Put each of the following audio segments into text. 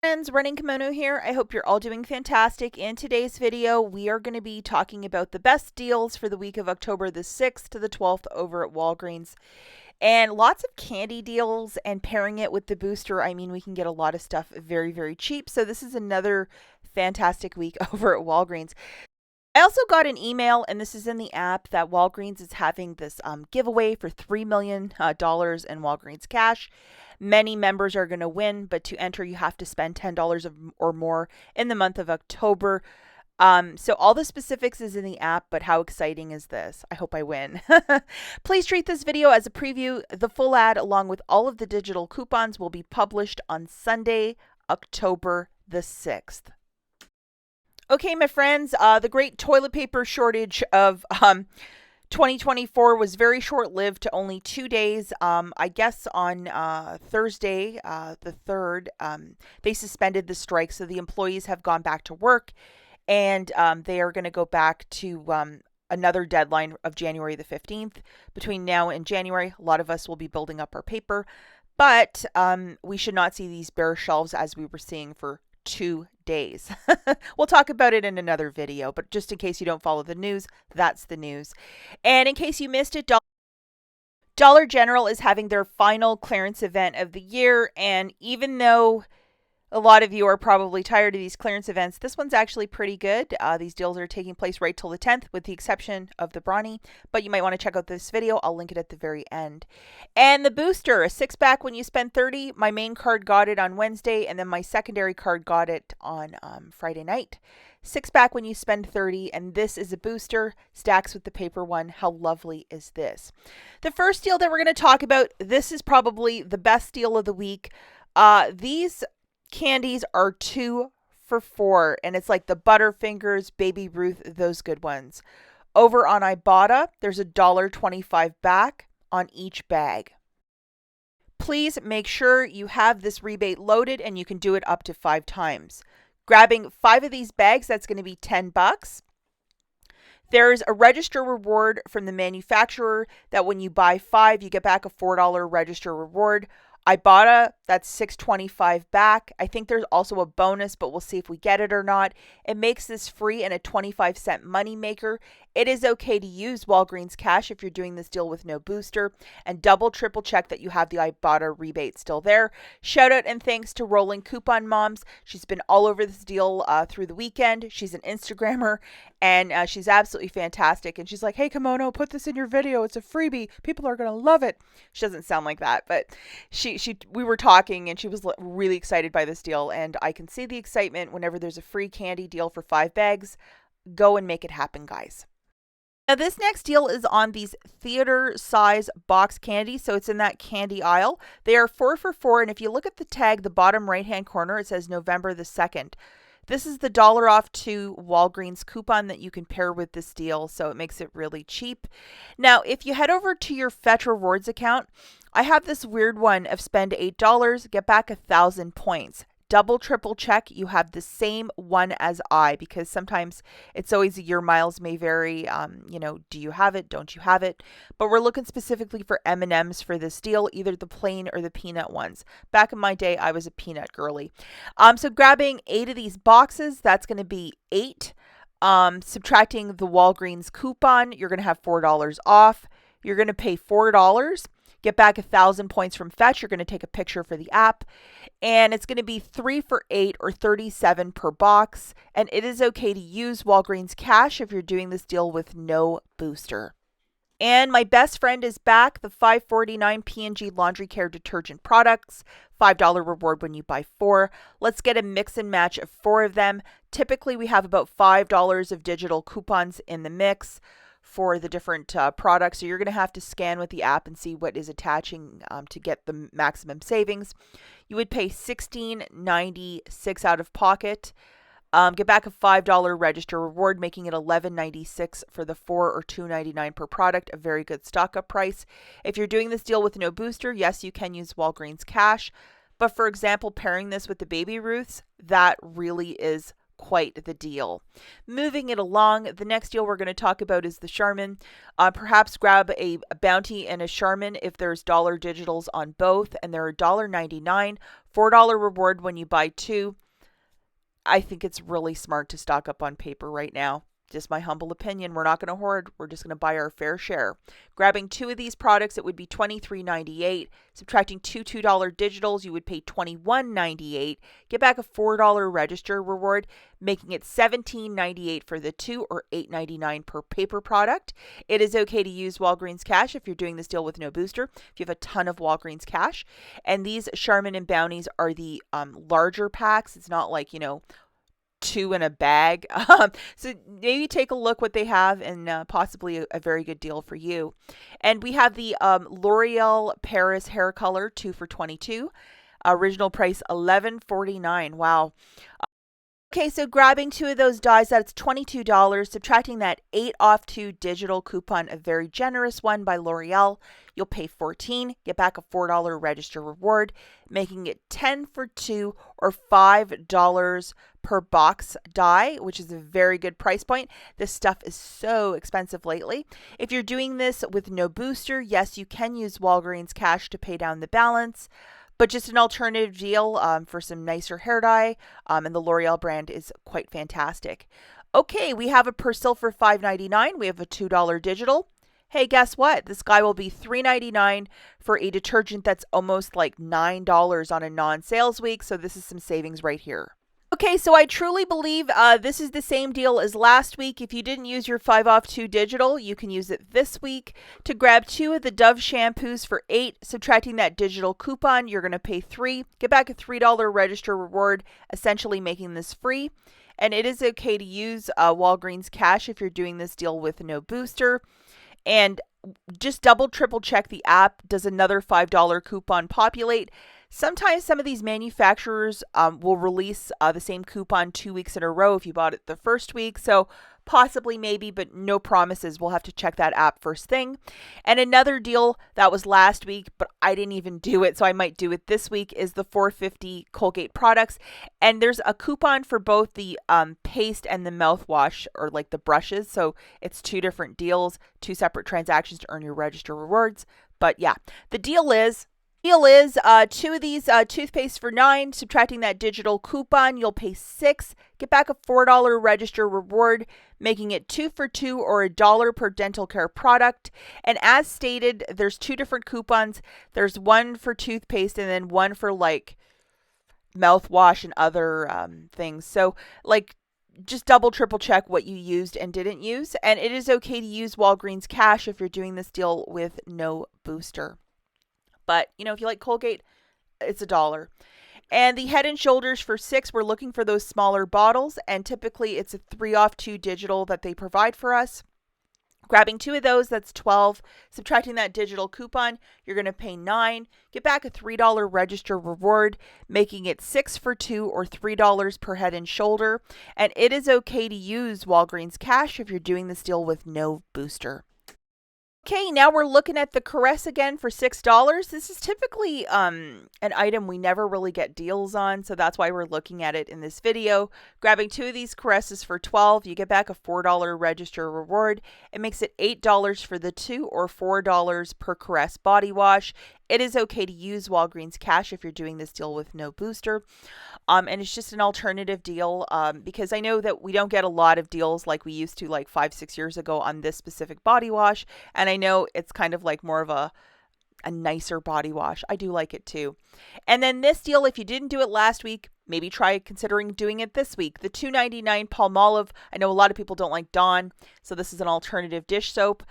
Friends, Running Kimono here. I hope you're all doing fantastic. In today's video, we are going to be talking about the best deals for the week of October the 6th to the 12th over at Walgreens. And lots of candy deals, and pairing it with the booster, I mean, we can get a lot of stuff very, very cheap. So this is another fantastic week over at Walgreens. I also got an email, and this is in the app, that Walgreens is having this giveaway for $3 million in Walgreens cash. Many members are going to win, but to enter, you have to spend $10 or more in the month of October. So all the specifics is in the app, but how exciting is this? I hope I win. Please treat this video as a preview. The full ad, along with all of the digital coupons, will be published on Sunday, October the 6th. Okay, my friends, the great toilet paper shortage of 2024 was very short-lived to only 2 days. I guess on Thursday, the 3rd, they suspended the strike, so the employees have gone back to work, and they are going to go back to another deadline of January the 15th. Between now and January, a lot of us will be building up our paper, but we should not see these bare shelves as we were seeing for 2 days. We'll talk about it in another video, but just in case you don't follow the news, that's the news. And in case you missed it, Dollar General is having their final clearance event of the year, and even though a lot of you are probably tired of these clearance events, this one's actually pretty good. These deals are taking place right till the 10th, with the exception of the Brawny, but you might want to check out this video. I'll link it at the very end. And the booster, a 6-pack when you spend $30. My main card got it on Wednesday, and then my secondary card got it on Friday night. 6-pack when you spend $30, and this is a booster, stacks with the paper one. How lovely is this? The first deal that we're going to talk about, this is probably the best deal of the week. These candies are 2 for $4, and it's like the Butterfingers, Baby Ruth, those good ones. Over on IBOTTA, there's $1.25 back on each bag. Please make sure you have this rebate loaded, and you can do it up to 5 times. Grabbing 5 of these bags, that's going to be $10. There's a register reward from the manufacturer that when you buy 5, you get back a $4 register reward. IBOTTA, that's $6.25 back. I think there's also a bonus, but we'll see if we get it or not. It makes this free and a 25-cent money maker. It is okay to use Walgreens cash if you're doing this deal with no booster, and double, triple check that you have the IBOTTA rebate still there. Shout out and thanks to Rolling Coupon Moms. She's been all over this deal through the weekend. She's an Instagrammer, and she's absolutely fantastic. And she's like, hey, Kimono, put this in your video. It's a freebie. People are going to love it. She doesn't sound like that, but we were talking, and she was really excited by this deal, and I can see the excitement whenever there's a free candy deal for 5 bags. Go and make it happen, guys. Now, this next deal is on these theater size box candies, so it's in that candy aisle. They are 4 for $4, and if you look at the tag, the bottom right-hand corner, it says November the 2nd. This is the $1 off 2 Walgreens coupon that you can pair with this deal, so it makes it really cheap. Now, if you head over to your Fetch Rewards account, I have this weird one of spend $8, get back 1,000 points. Double, triple check you have the same one as I, because sometimes it's always your miles may vary. Do you have it? Don't you have it? But we're looking specifically for M&Ms for this deal, either the plain or the peanut ones. Back in my day, I was a peanut girly. So grabbing 8 of these boxes, that's going to be 8. Subtracting the Walgreens coupon, you're going to have $4 off. You're going to pay $4. Get back 1,000 points from Fetch. You're going to take a picture for the app, and it's going to be 3 for $8 or $37 per box. And it is okay to use Walgreens cash if you're doing this deal with no booster. And my best friend is back, the $5.49 P&G Laundry Care Detergent products, $5 reward when you buy 4. Let's get a mix and match of 4 of them. Typically, we have about $5 of digital coupons in the mix for the different products. So you're going to have to scan with the app and see what is attaching to get the maximum savings. You would pay $16.96 out of pocket. Get back a $5 register reward, making it $11.96 for the 4 or $2.99 per product. A very good stock up price. If you're doing this deal with no booster, yes, you can use Walgreens cash. But for example, pairing this with the Baby Ruths, that really is quite the deal. Moving it along, the next deal we're going to talk about is the Charmin. Perhaps grab a Bounty and a Charmin if there's dollar digitals on both, and they're $1.99, $4 reward when you buy two. I think it's really smart to stock up on paper right now. Just my humble opinion. We're not going to hoard. We're just going to buy our fair share. Grabbing two of these products, it would be $23.98. Subtracting two $2 digitals, you would pay $21.98. Get back a $4 register reward, making it $17.98 for the two, or $8.99 per paper product. It is okay to use Walgreens cash if you're doing this deal with no booster, if you have a ton of Walgreens cash. And these Charmin and Bounties are the larger packs. It's not like, two in a bag. So maybe take a look what they have, and possibly a very good deal for you. And we have the L'Oreal Paris hair color, 2 for $22. Original price $11.49. Wow. Okay, so grabbing two of those dies, that's $22. Subtracting that 8 off 2 digital coupon, a very generous one by L'Oreal, you'll pay $14, get back a $4 register reward, making it 10 for 2, or $5 per box die, which is a very good price point. This stuff is so expensive lately. If you're doing this with no booster, yes, you can use Walgreens cash to pay down the balance. But just an alternative deal for some nicer hair dye, and the L'Oreal brand is quite fantastic. Okay, we have a Persil for $5.99. We have a $2 digital. Hey, guess what? This guy will be $3.99 for a detergent that's almost like $9 on a non-sales week. So this is some savings right here. Okay, so I truly believe this is the same deal as last week. If you didn't use your 5 off 2 digital, you can use it this week. To grab two of the Dove shampoos for $8, subtracting that digital coupon, you're going to pay $3. Get back a $3 register reward, essentially making this free. And it is okay to use Walgreens cash if you're doing this deal with no booster. And just double, triple check the app. Does another $5 coupon populate? Sometimes some of these manufacturers will release the same coupon 2 weeks in a row if you bought it the first week. So possibly, maybe, but no promises. We'll have to check that app first thing. And another deal that was last week, but I didn't even do it, so I might do it this week, is the $4.50 Colgate products. And there's a coupon for both the paste and the mouthwash, or like the brushes. So it's two different deals, two separate transactions to earn your register rewards. But yeah, the deal is two of these toothpaste for $9, subtracting that digital coupon, you'll pay $6, get back a $4 register reward, making it 2 for 2, or $1 per dental care product. And as stated, there's two different coupons. There's one for toothpaste and then one for like mouthwash and other things. So like, just double, triple check what you used and didn't use. And it is okay to use Walgreens cash if you're doing this deal with no booster. But, if you like Colgate, it's $1. And the Head & Shoulders for $6, we're looking for those smaller bottles. And typically it's a 3 off 2 digital that they provide for us. Grabbing two of those, that's $12. Subtracting that digital coupon, you're going to pay $9. Get back a $3 register reward, making it 6 for 2, or $3 per Head & Shoulder. And it is okay to use Walgreens cash if you're doing this deal with no booster. Okay, now we're looking at the Caress again for $6. This is typically an item we never really get deals on, so that's why we're looking at it in this video. Grabbing two of these Caresses for $12, you get back a $4 register reward. It makes it $8 for the two, or $4 per Caress body wash. It is okay to use Walgreens cash if you're doing this deal with no booster. And it's just an alternative deal because I know that we don't get a lot of deals like we used to like 5-6 years ago on this specific body wash. And I know it's kind of like more of a nicer body wash. I do like it too. And then this deal, if you didn't do it last week, maybe try considering doing it this week. The $2.99 Palmolive. I know a lot of people don't like Dawn, so this is an alternative dish soap.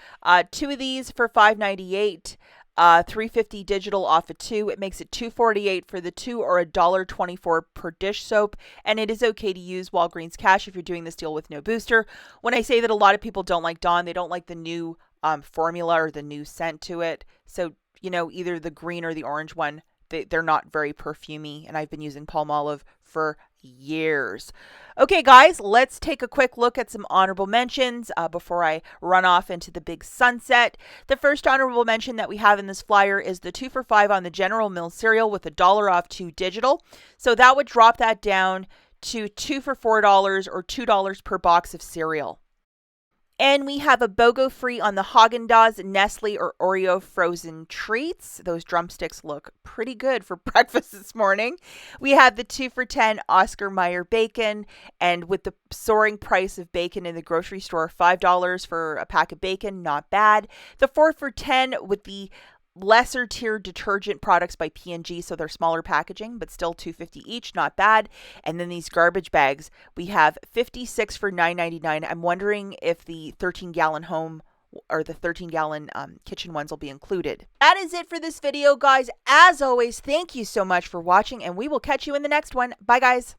Two of these for $5.98. $3.50 digital off of 2. It makes it $2.48 for the 2, or $1.24 per dish soap. And it is okay to use Walgreens cash if you're doing this deal with no booster. When I say that a lot of people don't like Dawn, they don't like the new formula or the new scent to it. So, either the green or the orange one, they're not very perfumey. And I've been using Palmolive for years. Okay, guys, let's take a quick look at some honorable mentions before I run off into the big sunset. The first honorable mention that we have in this flyer is the 2 for $5 on the General Mills cereal with $1 off 2 digital. So that would drop that down to 2 for $4 or $2 per box of cereal. And we have a BOGO free on the Haagen-Dazs, Nestle, or Oreo frozen treats. Those drumsticks look pretty good for breakfast this morning. We have the 2 for $10 Oscar Mayer bacon. And with the soaring price of bacon in the grocery store, $5 for a pack of bacon, not bad. The 4 for $10 with the lesser tier detergent products by P&G, so they're smaller packaging, but still $2.50 each, not bad. And then these garbage bags, we have 56 for $9.99. I'm wondering if the 13-gallon home or the 13-gallon kitchen ones will be included. That is it for this video, guys. As always, thank you so much for watching, and we will catch you in the next one. Bye, guys.